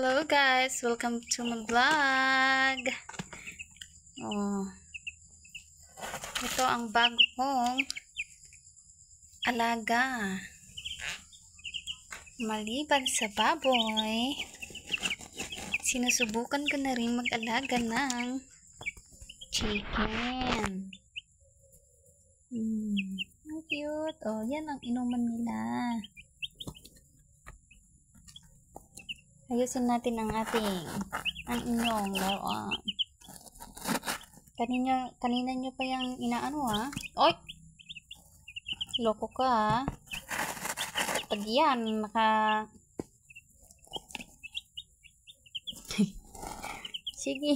Hello guys, welcome to my vlog. Oh, ito ang bago kong alaga. Maliban sa baboy, sinusubukan ko na rin mag-alaga ng chicken. Ang cute. Oh, yan ang inuman nila. Ayusin natin ang inyong laruan. Kanina nyo pa yung inaano Oy! Loko ka Pag yan, Sige.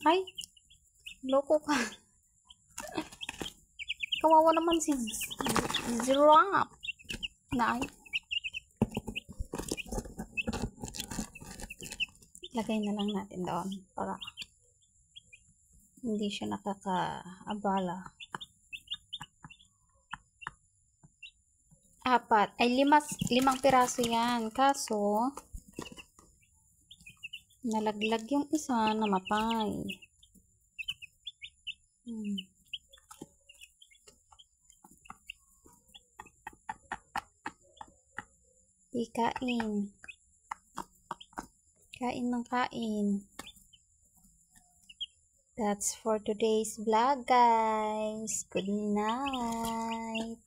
Ay! Loko ka. Kawawa naman si Giraffe. Lagay na lang natin doon para hindi siya nakakaabala. 5 piraso yan. Kaso, nalaglag yung isa, namatay. Kain. Kain ng kain. That's for today's vlog, guys. Good night.